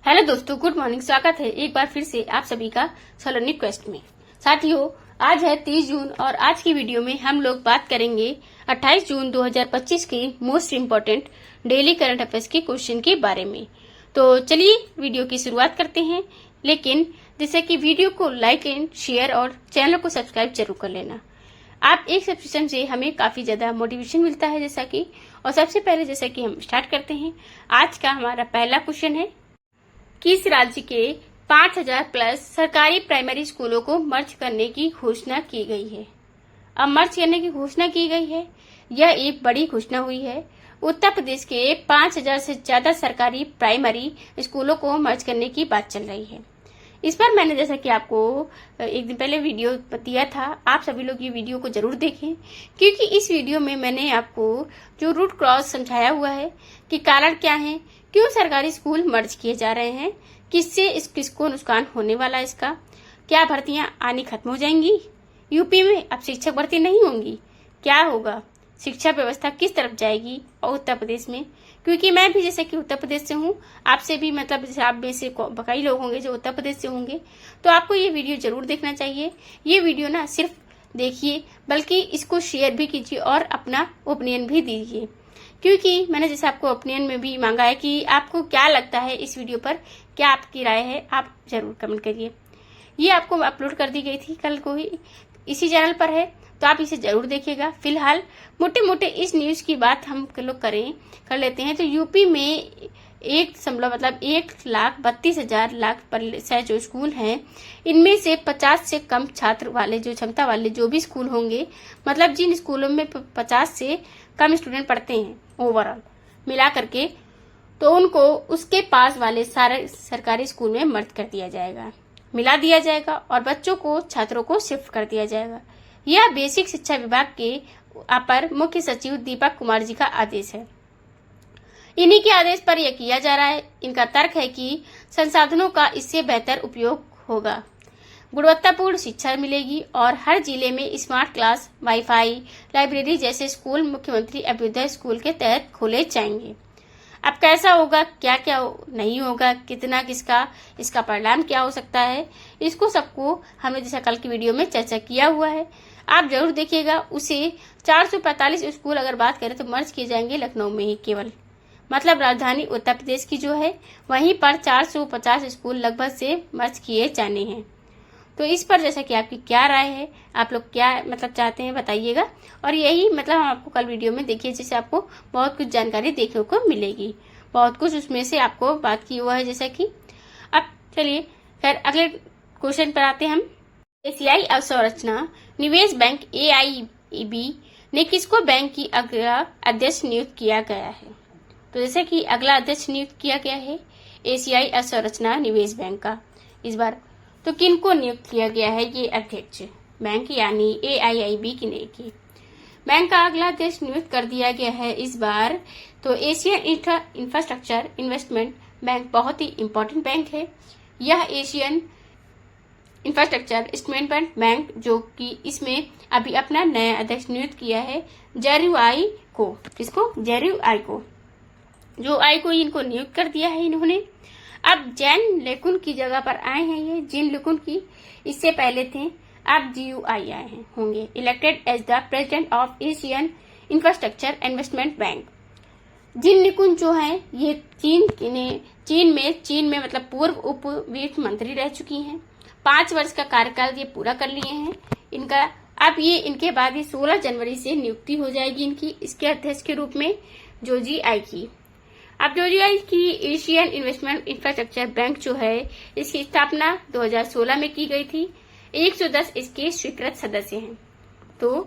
Hello दोस्तों, good morning. स्वागत है एक बार फिर से आप सभी का सोलनी क्वेस्ट में। साथियों, आज है 30 जून और आज की वीडियो में हम लोग बात करेंगे 28 जून 2025 के most important daily current affairs के क्वेश्चन के बारे में। तो चलिए वीडियो की शुरुआत करते हैं, लेकिन जैसे कि वीडियो को लाइक एंड शेयर और चैनल को सब्सक्राइब जरूर कर लेना। आप एक सब्सक्रिप्शन से हमें काफी ज्यादा मोटिवेशन मिलता है जैसा कि। और सबसे पहले जैसा कि हम स्टार्ट करते हैं, आज का हमारा पहला क्वेश्चन है, किस राज्य के 5000 प्लस सरकारी प्राइमरी स्कूलों को मर्ज करने की घोषणा की गई है। अब मर्ज करने की घोषणा की गई है, यह एक बड़ी घोषणा हुई है। उत्तर प्रदेश के 5000 से ज्यादा सरकारी प्राइमरी स्कूलों को मर्ज करने की बात चल रही है। इस पर मैंने जैसा कि आपको एक दिन पहले वीडियो दिया था, आप सभी लोग ये वीडियो को जरूर देखें, क्योंकि इस वीडियो में मैंने आपको जो रूट क्रॉस समझाया हुआ है कि कारण क्या है, क्यों सरकारी स्कूल मर्ज किए जा रहे हैं, किससे किसको नुकसान होने वाला है, इसका क्या भर्तियां आनी खत्म हो जाएंगी, यूपी में अब शिक्षक भर्ती नहीं होंगी, क्या होगा, शिक्षा व्यवस्था किस तरफ जाएगी और उत्तर प्रदेश में, क्योंकि मैं भी जैसे कि उत्तर प्रदेश से हूँ, आपसे भी मतलब जैसे आप में से कई लोग होंगे जो उत्तर प्रदेश से होंगे, तो आपको ये वीडियो जरूर देखना चाहिए। ये वीडियो ना सिर्फ देखिए बल्कि इसको शेयर भी कीजिए और अपना ओपिनियन भी दीजिए, क्योंकि मैंने जैसे आपको ओपिनियन में भी मांगा है कि आपको क्या लगता है इस वीडियो पर, क्या आपकी राय है, आप जरूर कमेंट करिए। ये आपको अपलोड कर दी गई थी कल को ही, इसी चैनल पर है, तो आप इसे जरूर देखिएगा। फिलहाल मोटे मोटे इस न्यूज की बात हम लोग कर लेते हैं। तो यूपी में 1,32,000 जो स्कूल हैं, इनमें से 50 से कम छात्र वाले जो क्षमता वाले जो भी स्कूल होंगे, मतलब जिन स्कूलों में 50 से कम स्टूडेंट पढ़ते हैं ओवरऑल मिला करके, तो उनको उसके पास वाले सारे सरकारी स्कूल में मर्ज कर दिया जाएगा, मिला दिया जाएगा और बच्चों को छात्रों को शिफ्ट कर दिया जाएगा। यह बेसिक शिक्षा विभाग के अपर मुख्य सचिव दीपक कुमार जी का आदेश है। इन्हीं के आदेश पर यह किया जा रहा है। इनका तर्क है कि संसाधनों का इससे बेहतर उपयोग होगा, गुणवत्तापूर्ण शिक्षा मिलेगी और हर जिले में स्मार्ट क्लास, वाईफाई, लाइब्रेरी जैसे स्कूल मुख्यमंत्री अभ्युदय स्कूल के तहत खोले जाएंगे। अब कैसा होगा, क्या क्या नहीं होगा, कितना किसका, इसका परिणाम क्या हो सकता है, इसको सबको हमने जैसा कल की वीडियो में चर्चा किया हुआ है, आप जरूर देखिएगा। उसे 445 स्कूल अगर बात करें तो मर्ज किए जाएंगे लखनऊ में ही केवल, मतलब राजधानी उत्तर प्रदेश की जो है वहीं पर 450 स्कूल लगभग से मर्ज किए जाने हैं। तो इस पर जैसा कि आपकी क्या राय है, आप लोग क्या मतलब चाहते हैं बताइएगा। और यही मतलब हम आपको कल वीडियो में देखिए, जैसे आपको बहुत कुछ जानकारी देखने को मिलेगी, बहुत कुछ उसमें से आपको बात की हुआ है जैसा कि। अब चलिए खैर अगले क्वेश्चन पर आते हैं हम। एशियाई अवसंरचना निवेश बैंक AIIB ने किसको बैंक की अगला अध्यक्ष नियुक्त किया गया है। तो जैसे कि अगला अध्यक्ष नियुक्त किया गया है एशियाई अवसंरचना निवेश बैंक का इस बार, तो किनको नियुक्त किया गया है ये अध्यक्ष बैंक, यानी AIIB की बैंक का अगला अध्यक्ष नियुक्त कर दिया गया है इस बार। तो एशियन इंफ्रास्ट्रक्चर इन्वेस्टमेंट बैंक बहुत ही इंपॉर्टेंट बैंक है। यह एशियन इंफ्रास्ट्रक्चर इन्वेस्टमेंट बैंक जो कि इसमें अभी अपना नया अध्यक्ष नियुक्त किया है जेरू आई को। किसको? जेरू आई को, जो आई को इनको नियुक्त कर दिया है इन्होंने। अब जैन लेकुन की जगह पर आए हैं ये जिन लेकुन की, इससे पहले थे, अब GUI आए हैं होंगे, elected as the president of Asian Infrastructure Investment Bank. जिन लेकुन जो है ये चीन में मतलब पूर्व उप वित्त मंत्री रह चुकी हैं, 5 वर्ष का कार्यकाल ये पूरा कर लिए हैं इनका। अब ये इनके बाद ही 16 जनवरी से नियुक्ति हो जाएगी इनकी इसके अध्यक्ष के रूप में जोजी आई की। अब जोजी आई की एशियन इन्वेस्टमेंट इंफ्रास्ट्रक्चर बैंक जो है, इसकी स्थापना 2016 में की गई थी। 110 इसके स्वीकृत सदस्य हैं। तो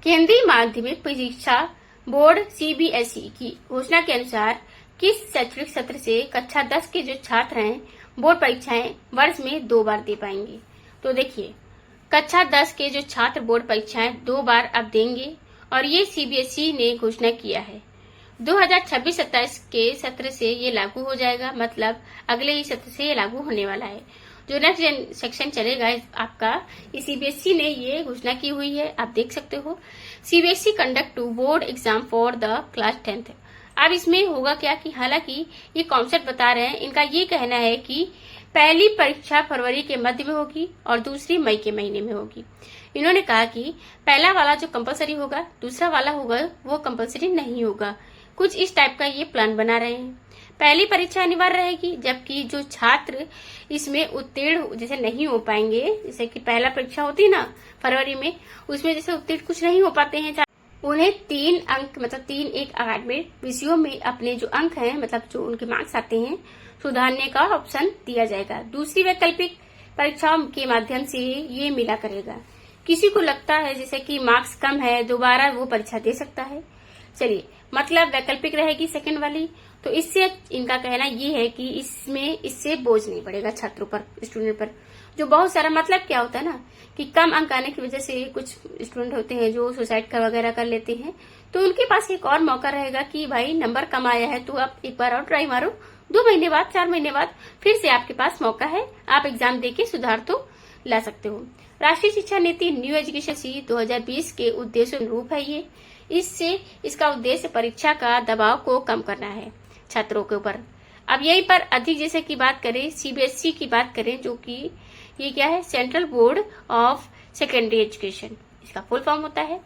केंद्रीय माध्यमिक परीक्षा बोर्ड CBSE की घोषणा के अनुसार किस शैक्षणिक सत्र से कक्षा 10 के जो छात्र हैं बोर्ड परीक्षाएं वर्ष में 2 बार दे पाएंगे। तो देखिए, कक्षा 10 के जो छात्र बोर्ड परीक्षाएं 2 बार अब देंगे और ये CBSE ने घोषणा किया है। 2026-27 के सत्र से ये लागू हो जाएगा, मतलब अगले ही सत्र से ये लागू होने वाला है। जो नेक्स्ट सेक्शन चलेगा आपका, CBSE ने ये घोषणा की हुई है, आप देख सकते हो। CBSE conduct two board exam for the class 10th। अब इसमें होगा क्या कि हालांकि ये कॉन्सेप्ट बता रहे हैं, इनका ये कहना है कि पहली परीक्षा फरवरी के मध्य में होगी और दूसरी मई के महीने में होगी। इन्होंने कहा कि पहला वाला जो कंपलसरी होगा, दूसरा वाला होगा वो कंपलसरी नहीं होगा। कुछ इस टाइप का ये प्लान बना रहे हैं। पहली परीक्षा अनिवार्य रहेगी, जबकि जो छात्र इसमें उत्तीर्ण जैसे नहीं हो पाएंगे, जैसे कि पहला परीक्षा होती है ना फरवरी में, उसमें जैसे उत्तीर्ण कुछ नहीं हो पाते हैं, उन्हें 3 अंक मतलब 3 एक एकेडमिक विषयों में अपने जो अंक हैं मतलब जो उनके मार्क्स आते हैं सुधारने का ऑप्शन दिया जाएगा। दूसरी वैकल्पिक परीक्षाओं के माध्यम से ये मिला करेगा। किसी को लगता है जैसे कि मार्क्स कम है, दोबारा वो परीक्षा दे सकता है। चलिए, मतलब वैकल्पिक रहेगी सेकंड वाली, तो इससे इनका कहना ये है कि इससे बोझ नहीं पड़ेगा छात्रों पर, स्टूडेंट पर। जो बहुत सारा मतलब क्या होता है ना कि कम अंक आने की वजह से कुछ स्टूडेंट होते हैं जो सुसाइड वगैरह कर लेते हैं, तो उनके पास एक और मौका रहेगा कि भाई नंबर कम आया है तो आप एक बार और ट्राई मारो, 2 महीने बाद 4 महीने बाद फिर से आपके पास मौका है, आप एग्जाम देके सुधार तो ला सकते हो। राष्ट्रीय शिक्षा नीति न्यू एजुकेशन पॉलिसी 2020 के उद्देश्य अनुरूप है ये। इसका उद्देश्य परीक्षा का दबाव को कम करना है छात्रों के ऊपर। अब यहीं पर अधिक जैसे की बात करें, सीबीएसई की बात करें, जो कि ये क्या है, central board of secondary education, इसका फुल फॉर्म होता है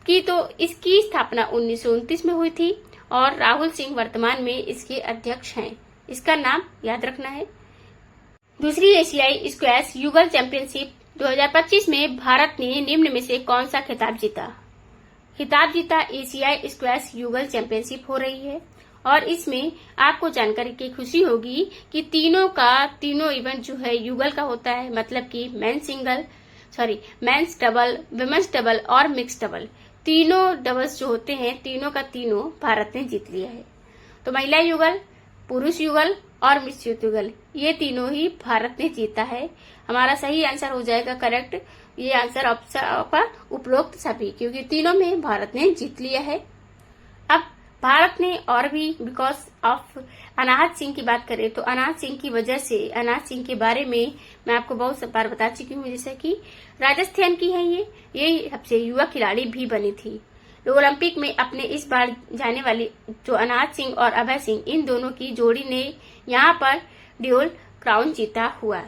कि तो इसकी स्थापना 1929 में हुई थी और राहुल सिंह वर्तमान में इसके अध्यक्ष हैं। इसका नाम याद रखना है। दूसरी एशियाई स्क्वैश युगल चैंपियनशिप 2025 में भारत ने निम्न में से कौन सा खिताब जीता? एशियाई स्क्वैश युगल चैंपियनशिप हो रही है और इसमें आपको जानकारी की खुशी होगी कि तीनों इवेंट जो है युगल का होता है, मतलब कि मेंस डबल, विमेंस डबल और मिक्स डबल, तीनों डबल्स जो होते हैं तीनों का तीनों भारत ने जीत लिया है। तो महिला युगल, पुरुष युगल और मिश्र युगल, ये तीनों ही भारत ने जीता है। हमारा सही आंसर हो जाएगा करेक्ट, ये आंसर आपका उपरोक्त सभी, क्योंकि तीनों में भारत ने जीत लिया है। अब भारत ने और भी बिकॉज ऑफ अनाहत सिंह की बात करें तो अनाहत सिंह की वजह से, अनाहत सिंह के बारे में मैं आपको बहुत बार बता चुकी हूँ, जैसे कि राजस्थान की है ये सबसे युवा खिलाड़ी भी बनी थी। ओलंपिक में अपने इस बार जाने वाली जो अनाहत सिंह और अभय सिंह, इन दोनों की जोड़ी ने यहाँ पर ड्यूल क्राउन जीता हुआ।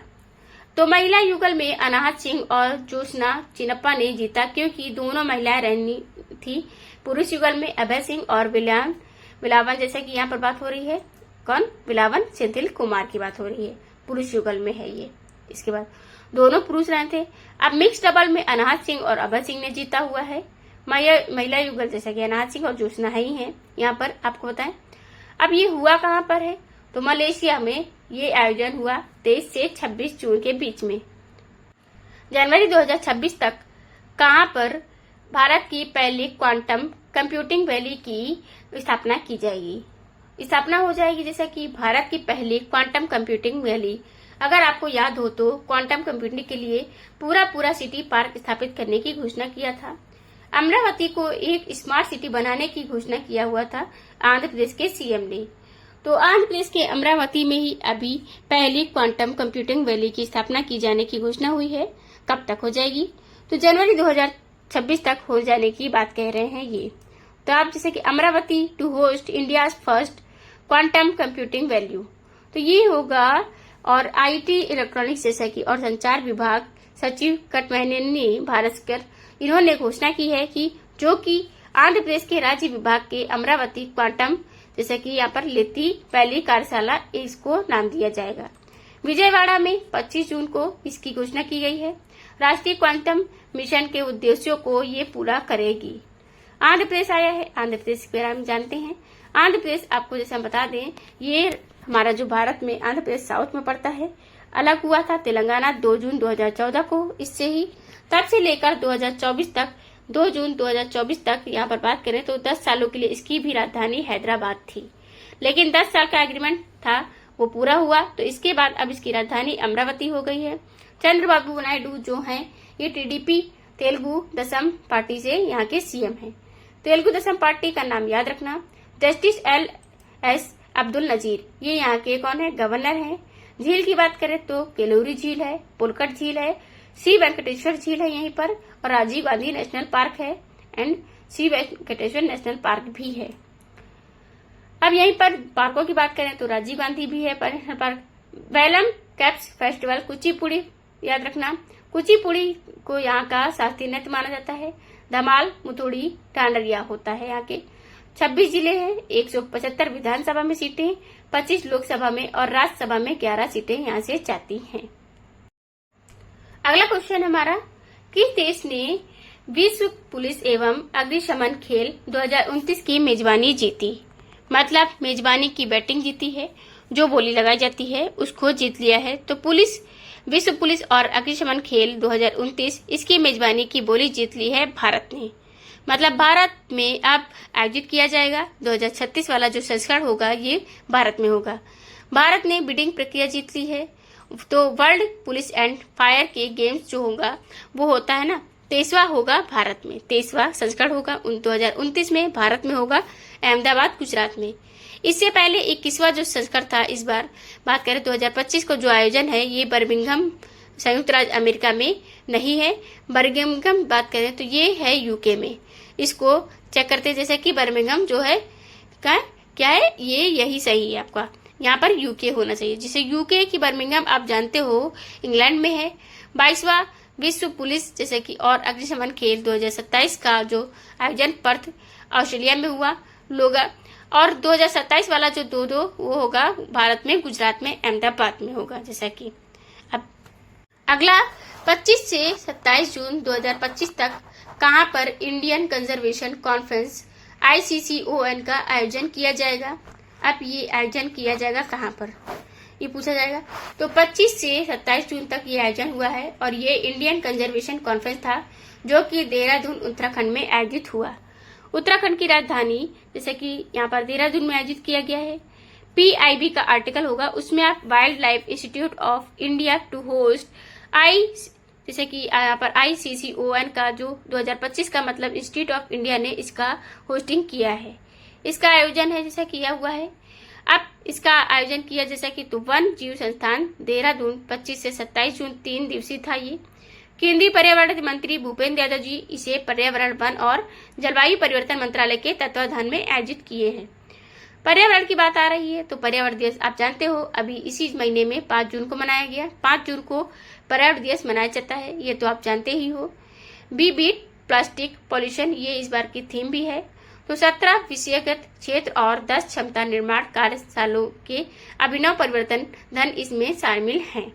तो महिला युगल में अनाहत सिंह और जोशना चिनप्पा ने जीता, क्योंकि दोनों महिलाएं रहनी थी। पुरुष युगल में अभय सिंह और बिलावन, जैसे कि यहाँ पर बात हो रही है, कौन, बिलावन सेंथिल कुमार की बात हो रही है, पुरुष युगल में है ये। इसके बाद दोनों पुरुष रहे थे। अब मिक्स डबल में अनाहत सिंह और अभय सिंह ने जीता हुआ है। महिला युगल जैसा कि अनाहत सिंह और जोशना ही है यहाँ पर, आपको बताएं। अब ये हुआ कहाँ पर है, तो मलेशिया में ये आयोजन हुआ 23 से 26 जून के बीच में। जनवरी 2026 तक कहाँ पर भारत की पहली क्वांटम कंप्यूटिंग वैली की स्थापना की जाएगी, स्थापना हो जाएगी, जैसे कि भारत की पहली क्वांटम कंप्यूटिंग वैली। अगर आपको याद हो तो क्वांटम कंप्यूटिंग के लिए पूरा सिटी पार्क स्थापित करने की घोषणा किया था। अमरावती को एक स्मार्ट सिटी बनाने की घोषणा किया हुआ था आंध्र प्रदेश के सीएम ने। तो आंध्र प्रदेश के अमरावती में ही अभी पहली क्वांटम कंप्यूटिंग वैली की स्थापना की जाने की घोषणा हुई है। कब तक हो जाएगी, तो जनवरी 2026 तक हो जाने की बात कह रहे हैं ये। तो आप जैसे कि Amaravati to host India first quantum computing value, तो ये होगा। और आईटी, इलेक्ट्रॉनिक्स जैसे कि और संचार विभाग सचिव कटमैनन ने इन्होंने घोषणा की है कि जो कि आंध्र प्रदेश के राज्य विभाग के अमरावती क्वांटम, जैसे कि यहाँ पर लेती पहली कार्यशाला, इसको नाम दिया जाएगा। विजयवाड़ा में 25 जून को इसकी घोषणा की गई है। राष्ट्रीय क्वांटम मिशन के उद्देश्यों को ये पूरा करेगी। आंध्र प्रदेश आया है, आंध्र प्रदेश के बारे में जानते हैं। आंध्र प्रदेश आपको जैसे हम बता दें, ये हमारा जो भारत में आंध्र प्रदेश साउथ में पड़ता है, अलग हुआ था तेलंगाना 2 जून 2014 को, इससे ही तब से लेकर 2024 तक, 2 जून 2024 तक यहाँ पर बात करें तो 10 सालों के लिए इसकी भी राजधानी हैदराबाद थी। लेकिन 10 साल का एग्रीमेंट था वो पूरा हुआ, तो इसके बाद अब इसकी राजधानी अमरावती हो गई है। चंद्रबाबू नायडू जो हैं ये टीडीपी तेलुगु देशम पार्टी से यहाँ के सीएम हैं। तेलुगु देशम पार्टी का नाम याद रखना, जस्टिस एल.एस. अब्दुल नजीर, ये यहाँ के कौन है, गवर्नर हैं। झील की बात करें तो केलोरी झील है, पुलकट झील है, श्री वेंकटेश्वर झील है यहीं पर, और राजीव गांधी नेशनल पार्क है and Shri Venkateswara national park भी है। अब यहीं पर पार्कों की बात करें तो राजीव गांधी भी है पर्यटन पार्क। वेलम कैप्स फेस्टिवल, कुचिपुड़ी याद रखना, कुचिपुड़ी को यहाँ का शास्त्रीय नृत्य माना जाता है। धमाल, मुथुड़ी, टांडरिया होता है यहाँ के। 26 जिले हैं, 175 विधानसभा में सीटें, 25 लोकसभा में और राज्यसभा में 11 सीटें यहाँ से जाती हैं। अगला क्वेश्चन हमारा, किस देश ने विश्व पुलिस एवं अग्निशमन खेल 2029 की मेजबानी जीती? मतलब मेजबानी की बैटिंग जीती है, जो बोली लगाई जाती है उसको जीत लिया है। तो विश्व पुलिस और अग्निशमन खेल 2029 इसकी मेजबानी की बोली जीत ली है भारत ने। मतलब भारत में अब आयोजित किया जाएगा। 2036 वाला जो संस्करण होगा ये भारत में होगा। भारत ने बिडिंग प्रक्रिया जीत ली है। तो वर्ल्ड पुलिस एंड फायर के गेम्स जो होगा वो होता है ना, 23वां होगा भारत में, 23वां संस्करण होगा 2029 में भारत में होगा, अहमदाबाद गुजरात में। इससे पहले 21वां जो संस्करण था, इस बार बात करें 2025 को जो आयोजन है ये बर्मिंघम संयुक्त राज्य अमेरिका में नहीं है। बर्मिंघम बात करें तो ये है यूके में। इसको चेक करते हैं, जैसे कि बर्मिंघम जो है क्या है, ये यही सही है आपका, यहाँ पर यूके होना चाहिए। जिसे यूके की बर्मिंघम आप जानते हो इंग्लैंड में है। 22वां विश्व पुलिस जैसे कि और अग्निशमन खेल 2027 का जो आयोजन पर्थ ऑस्ट्रेलिया में हुआ लोगा, और 2027 वाला जो दो वो होगा भारत में, गुजरात में, अहमदाबाद में होगा। जैसा कि अब अगला 25 से 27 जून 2025 तक कहां पर इंडियन कंजर्वेशन कॉन्फ्रेंस ICCON का आयोजन किया जाएगा? अब ये आयोजन किया जाएगा कहां पर, ये पूछा जाएगा। तो 25 से 27 जून तक ये आयोजन हुआ है और ये इंडियन कंजर्वेशन कॉन्फ्रेंस था जो कि देहरादून उत्तराखंड में आयोजित हुआ। उत्तराखंड की राजधानी जैसे कि यहाँ पर देहरादून में आयोजित किया गया है। PIB का आर्टिकल होगा, उसमें आप wildlife institute of India to host जैसे कि यहाँ पर ICCON का जो 2025 का मतलब इंस्टीट्यूट ऑफ इंडिया ने इसका होस्टिंग किया है। इसका आयोजन है जैसा किया हुआ है। अब इसका आयोजन किया जैसा कि तो वन जीव संस्थान देहरादून 25 से 27 जून 3 दिवसीय था ये। केंद्रीय पर्यावरण मंत्री भूपेंद्र यादव जी इसे पर्यावरण, वन और जलवायु परिवर्तन मंत्रालय के तत्वाधान में आयोजित किए हैं। पर्यावरण की बात आ रही है तो पर्यावरण दिवस आप जानते हो अभी इसी महीने में 5 जून को मनाया गया। 5 जून को पर्यावरण दिवस मनाया जाता है, ये तो आप जानते ही हो। बी बीट प्लास्टिक पॉल्यूशन, ये इस बार की थीम भी है। तो 17 विषयगत क्षेत्र और 10 क्षमता निर्माण कार्यशालाओं के अभिनव परिवर्तन धन इसमें शामिल हैं।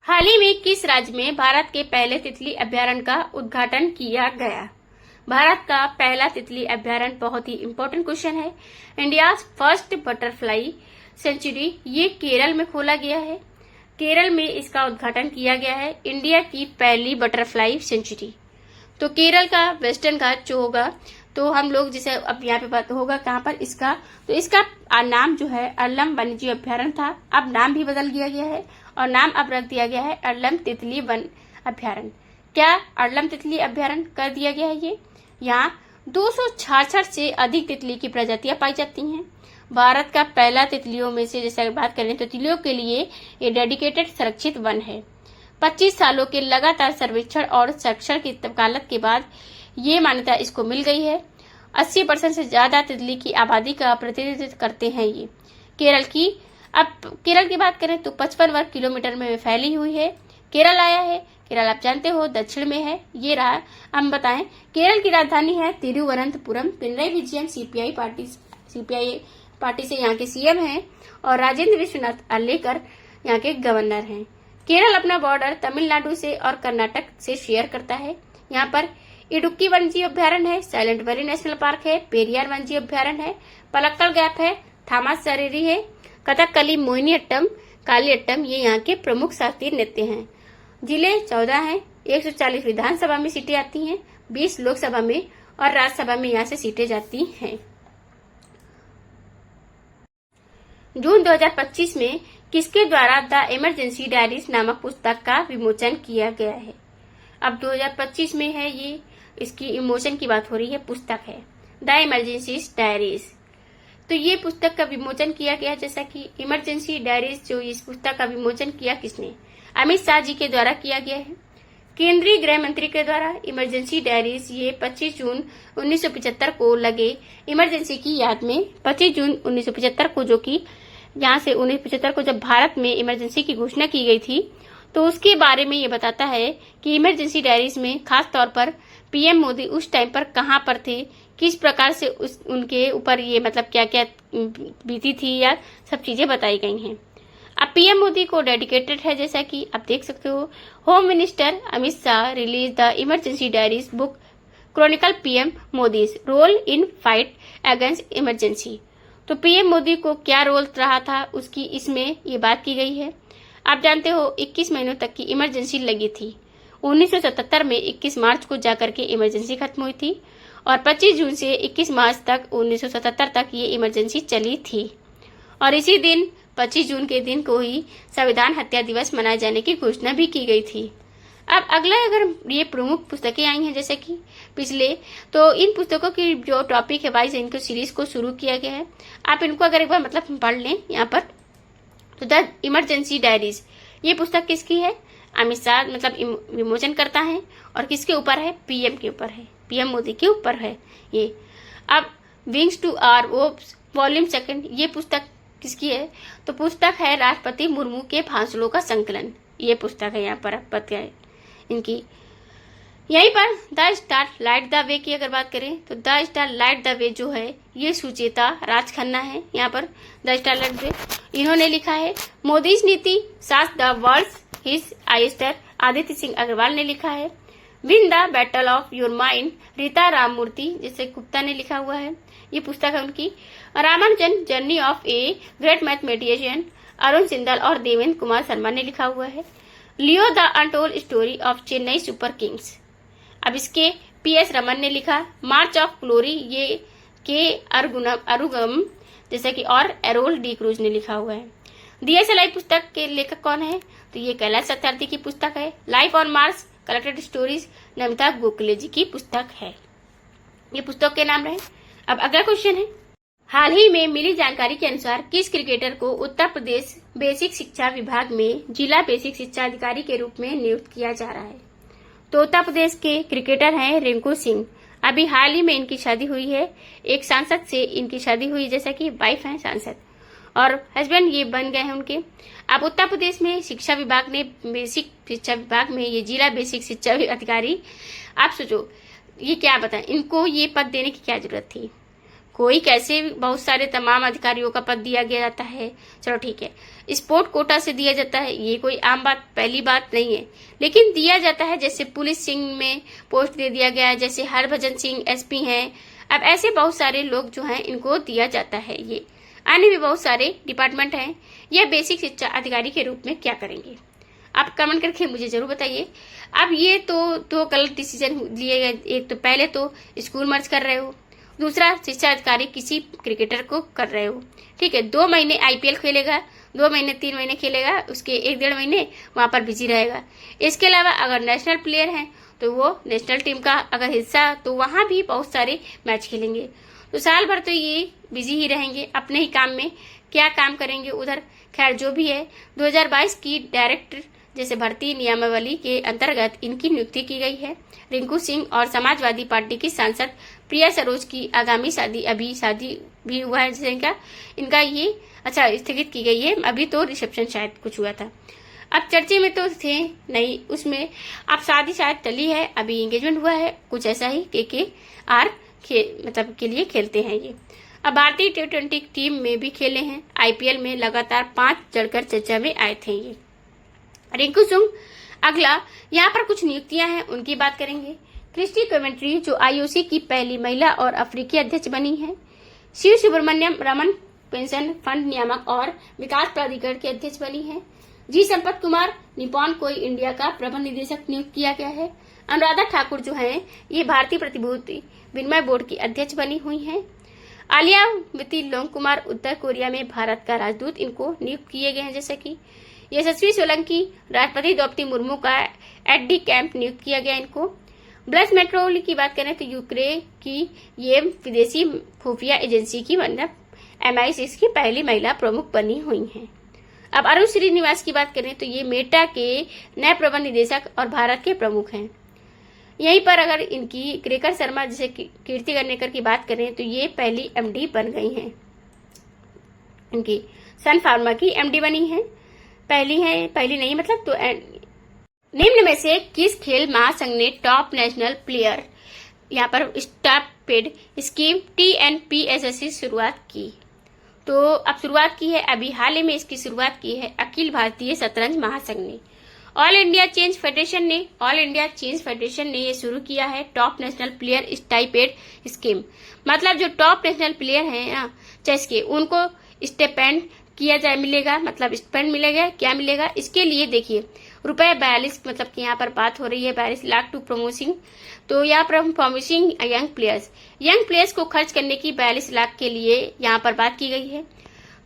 हाल ही में किस राज्य में भारत के पहले तितली अभ्यारण्य का उद्घाटन किया गया? भारत का पहला तितली अभ्यारण्य बहुत ही इम्पोर्टेंट क्वेश्चन है। इंडिया फर्स्ट बटरफ्लाई सेंचुरी, ये केरल में खोला गया है। केरल में इसका उद्घाटन किया गया है, इंडिया की पहली बटरफ्लाई सेंचुरी। तो केरल का वेस्टर्न घाट जो होगा, तो हम लोग जैसे अब यहाँ पे बात होगा कहाँ पर इसका, तो इसका नाम जो है अल्लम वन्यजीव अभ्यारण्य था, अब नाम भी बदल दिया गया है और नाम अब रख दिया गया है अल्लम तितली वन अभ्यारण्य। क्या अल्लम तितली अभ्यारण्य कर दिया गया है ये? यहाँ 266 से अधिक तितली की प्रजातियां पाई जाती हैं। भारत का पहला तितलियों में से जैसे बात करें तो तितलियों के लिए ये डेडिकेटेड संरक्षित वन है। 25 सालों के लगातार सर्वेक्षण और संरक्षण की वकालत के बाद ये मान्यता इसको मिल गई है। 80% से ज्यादा तितली की आबादी का प्रतिनिधित्व करते हैं ये केरल की। अब केरल की बात करें तो 55 वर्ग किलोमीटर में फैली हुई है। केरल आया है, केरल आप जानते हो दक्षिण में है। ये रहा, हम बताएं केरल की राजधानी है तिरुवनंतपुरम। पिनराई विजयन सीपीआई पार्टी से यहाँ के सीएम हैं और राजेंद्र विश्वनाथ अर्लेकर यहाँ के गवर्नर हैं। केरल अपना बॉर्डर तमिलनाडु से और कर्नाटक से शेयर करता है। यहाँ पर इडुक्की वन्यजीव अभ्यारण्य है, साइलेंट वैली नेशनल पार्क है, पेरियार वन्यजीव अभ्यारण्य है, पलक्कड़ गैप है, थामस सरेरी है, कथकली, मोहिनीअट्टम, कालियट्टम, ये यहाँ के प्रमुख शास्त्रीय नृत्य हैं। जिले 14 हैं, 140 विधानसभा में सीटें आती हैं, 20 लोकसभा में और राज्यसभा में यहाँ से सीटें जाती हैं। जून 2025 में किसके द्वारा द इमरजेंसी डायरीज नामक पुस्तक का विमोचन किया गया है? अब 2025 में है ये, इसकी विमोचन की बात हो रही है, पुस्तक है द इमरजेंसी डायरीज। तो ये पुस्तक का विमोचन किया गया, जैसा कि इमरजेंसी डायरीज जो इस पुस्तक का विमोचन किया किसने? अमित शाह जी के द्वारा किया गया है। केंद्रीय गृह मंत्री के द्वारा इमरजेंसी डायरीज ये 25 जून 1975 को लगे इमरजेंसी की याद में 25 जून 1975 को, जो कि यहाँ से 1975 को जब भारत में इमरजेंसी की घोषणा की गई थी, तो उसके बारे में ये बताता है कि इमरजेंसी डायरीज में खास तौर पर पीएम मोदी उस टाइम पर कहाँ पर थे, किस प्रकार से उनके ऊपर ये मतलब क्या क्या बीती थी, या सब चीजें बताई गई हैं। अब पीएम मोदी को डेडिकेटेड है, जैसा कि आप देख सकते हो। Home minister Amit Shah release the emergency diaries book chronicle PM Modi's role in fight against emergency. तो पीएम मोदी को क्या रोल रहा था उसकी इसमें ये बात की गई है। आप जानते हो 21 महीनों तक की इमरजेंसी लगी थी। 1977 में 21 मार्च को जाकर के इमरजेंसी खत्म हुई थी और 25 जून से 21 मार्च तक 1977 तक ये इमरजेंसी चली थी। और इसी दिन 25 जून के दिन को ही संविधान हत्या दिवस मनाए जाने की घोषणा भी की गई थी। अब अगला अगर ये प्रमुख पुस्तकें आई हैं जैसे कि पिछले, तो इन पुस्तकों की जो टॉपिक है वाइज इनको सीरीज को शुरू किया गया है। आप इनको अगर एक बार मतलब पढ़ लें यहाँ पर, तो द इमरजेंसी डायरीज ये पुस्तक किसकी है? अमित शाह मतलब विमोचन करता है और किसके ऊपर है? पीएम के ऊपर है, पीएम मोदी के ऊपर है ये। अब wings to our hopes volume 2 ये पुस्तक किसकी है? तो पुस्तक है राष्ट्रपति मुर्मू के भाषणों का संकलन, ये पुस्तक है यहाँ पर पता है इनकी। यहीं पर the star light the way की अगर बात करें तो the star light the way जो है ये सुचेता राज खन्ना है। यहाँ पर द स्टार लाइट वे इन्होंने लिखा है। मोदीज नीति सास the world's his oyster Aditya Singh Agarwal ने लिखा है। Win the battle of your mind Rita Ramamurthy जैसे गुप्ता ने लिखा हुआ है, ये पुस्तक है उनकी। Ramanujan journey of a great mathematician Arun Sindal और देवेंद्र कुमार शर्मा ने लिखा हुआ है। Leo the untold story of Chennai super Kings, अब इसके पीएस रमन ने लिखा। मार्च ऑफ ग्लोरी ये के अरुगम जैसे कि और एरोल डी क्रूज ने लिखा हुआ है। डीएसएलआई पुस्तक के लेखक कौन है? तो ये कैलाश सत्यार्थी की पुस्तक है। Life on Mars collected stories Namita Gokhale ji की पुस्तक है। ये पुस्तक के नाम रहे। अब अगला क्वेश्चन है, हाल ही में मिली जानकारी के अनुसार किस क्रिकेटर को उत्तर प्रदेश बेसिक शिक्षा विभाग में जिला बेसिक शिक्षा अधिकारी के रूप में नियुक्त किया जा रहा है? तो उत्तर प्रदेश के क्रिकेटर हैं रिंकू सिंह। अभी हाल ही में इनकी शादी हुई है, एक सांसद से इनकी शादी हुई, जैसा कि वाइफ है सांसद और हस्बैंड ये बन गए हैं उनके। अब उत्तर प्रदेश में शिक्षा विभाग ने बेसिक शिक्षा विभाग में ये जिला बेसिक शिक्षा अधिकारी, आप सोचो ये क्या बताएं, इनको ये पद देने की क्या जरूरत थी? कोई कैसे बहुत सारे तमाम अधिकारियों का पद दिया गया जाता है, चलो ठीक है, स्पोर्ट कोटा से दिया जाता है, ये कोई आम बात पहली बात नहीं है, लेकिन दिया जाता है। जैसे पुलिस सिंह में पोस्ट दे दिया गया है, जैसे हरभजन सिंह एसपी हैं। अब ऐसे बहुत सारे लोग जो हैं इनको दिया जाता है। ये अन्य भी बहुत सारे डिपार्टमेंट हैं, यह बेसिक शिक्षा अधिकारी के रूप में क्या करेंगे? आप कमेंट करके मुझे जरूर बताइए। अब ये तो दो गलत डिसीजन लिए गए। एक तो पहले तो स्कूल मर्ज कर रहे हो, दूसरा शिक्षा अधिकारी किसी क्रिकेटर को कर रहे हो, ठीक है। 2 महीने आईपीएल खेलेगा, 2 महीने 3 महीने खेलेगा, उसके 1-1.5 महीने वहां पर बिजी रहेगा। इसके अलावा अगर नेशनल प्लेयर हैं तो वो नेशनल टीम का अगर हिस्सा, तो वहां भी बहुत सारे मैच खेलेंगे। तो साल भर तो ये बिजी ही रहेंगे अपने ही काम में, क्या काम करेंगे उधर। खैर जो भी है, 2022 की डायरेक्टर जैसे भर्ती नियमावली के अंतर्गत इनकी नियुक्ति की गई है। रिंकू सिंह और समाजवादी पार्टी की सांसद प्रिया सरोज की आगामी शादी भी हुआ है, जैसे इनका ये स्थगित की गई है। अभी तो रिसेप्शन शायद कुछ हुआ था, अब चर्चे में तो थे नहीं उसमें, अब शादी शायद टली है, अभी एंगेजमेंट हुआ है, कुछ ऐसा ही KKR मतलब के लिए खेलते हैं ये। अब भारतीय T20 टीम में भी खेले हैं। IPL में लगातार 5 जड़कर चर्चा में आए थे ये रिंकू सिंह। अगला यहाँ पर कुछ नियुक्तियां हैं, उनकी बात करेंगे। क्रिस्टी कमेंट्री जो IOC की पहली महिला और अफ्रीकी अध्यक्ष बनी है। शिव सुब्रमण्यम रमन पेंशन फंड नियामक और विकास प्राधिकरण के अध्यक्ष बनी है। जी संपत कुमार निपॉन कोई इंडिया का प्रबंध निदेशक नियुक्त किया गया है। अनुराधा ठाकुर जो है ये भारतीय प्रतिभूति विनिमय बोर्ड की अध्यक्ष बनी हुई है। आलिया विति लोंग कुमार उत्तर कोरिया में भारत का राजदूत इनको नियुक्त किए गए हैं। जैसे कि यशस्वी सोलंकी राष्ट्रपति द्रौपदी मुर्मू का एडडी कैंप नियुक्त किया गया इनको। ब्लस मेट्रोली की बात करें तो यूक्रेन की ये विदेशी खुफिया एजेंसी की मतलब MI6 की पहली महिला प्रमुख बनी हुई हैं। अब अरुण श्रीनिवास की बात करें तो ये मेटा के नए प्रबंध निदेशक और भारत के प्रमुख हैं। यहीं पर अगर इनकी क्रेकर शर्मा जैसे कीर्ति गणेकर की बात करें तो ये पहली एमडी बन गई हैं। इनकी सन फार्मा की एमडी बनी है, पहली नहीं मतलब। तो निम्न में से किस खेल महासंघ ने टॉप नेशनल प्लेयर यहाँ पर स्टाइपेंड स्कीम TNPSS की शुरुआत की? तो अब शुरुआत की है, अभी हाल ही में इसकी शुरुआत की है अखिल भारतीय शतरंज महासंघ ने। ऑल इंडिया चेस फेडरेशन ने ये शुरू किया है top national player stipend scheme. मतलब जो टॉप नेशनल प्लेयर हैं ना चेस के, उनको स्टाइपेंड किया जाए मिलेगा, मतलब स्टाइपेंड मिलेगा। क्या मिलेगा? इसके लिए देखिए रुपए 42, मतलब कि यहाँ पर बात हो रही है 42 लाख टू प्रमोसिंग। तो यहाँ पर प्रमोसिंग यंग प्लेयर्स को खर्च करने की 42 लाख के लिए यहाँ पर बात की गई है।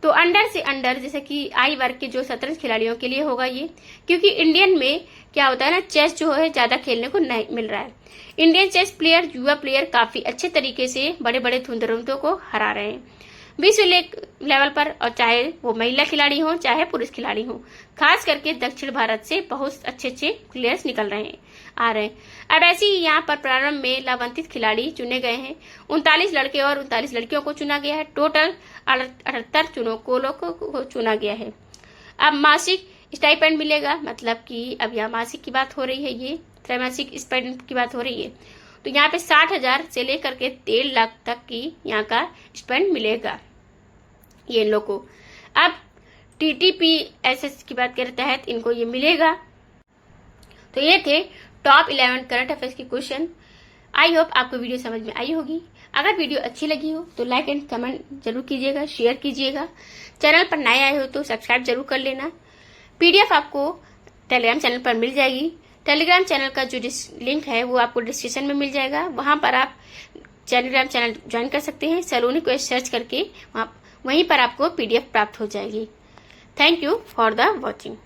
तो अंडर से अंडर जैसे कि आई वर्ग के जो शतरंज खिलाड़ियों के लिए होगा ये, क्योंकि इंडियन में क्या होता है ना, चेस जो है ज्यादा खेलने को नहीं मिल रहा है। इंडियन चेस प्लेयर, युवा प्लेयर काफी अच्छे तरीके से बड़े बड़े धुंधरुंधों को हरा रहे हैं विश्व लेवल पर, और चाहे वो महिला खिलाड़ी हो चाहे पुरुष खिलाड़ी हो। खास करके दक्षिण भारत से बहुत अच्छे प्लेयर्स निकल रहे हैं आ रहे हैं। अब ऐसे ही यहाँ पर प्रारंभ में लाभान्वित खिलाड़ी चुने गए हैं। 39 लड़के और 39 लड़कियों को चुना गया है। टोटल 78 चुनौकोलों को चुना गया है। अब मासिक स्टाइपेंड मिलेगा, मतलब कि अब यहाँ मासिक की बात हो रही है, ये त्रैमासिक स्टाइपेंड की बात हो रही है। तो यहाँ पे 60,000 से लेकर के 1.5 लाख तक की यहाँ का स्टाइपेंड मिलेगा ये लोग को। अब TTPSS की बात के तहत इनको ये मिलेगा। तो ये थे टॉप 11 करंट अफेयर्स के क्वेश्चन। आई होप आपको वीडियो समझ में आई होगी। अगर वीडियो अच्छी लगी हो तो लाइक एंड कमेंट जरूर कीजिएगा, शेयर कीजिएगा। चैनल पर नए आए हो तो सब्सक्राइब जरूर कर लेना। PDF आपको टेलीग्राम चैनल पर मिल जाएगी। टेलीग्राम चैनल का जो लिंक है वो आपको डिस्क्रिप्शन में मिल जाएगा। वहां पर आप टेलीग्राम चैनल ज्वाइन कर सकते हैं। सलोनी को सर्च करके वहीं पर आपको PDF प्राप्त हो जाएगी। Thank you for the watching.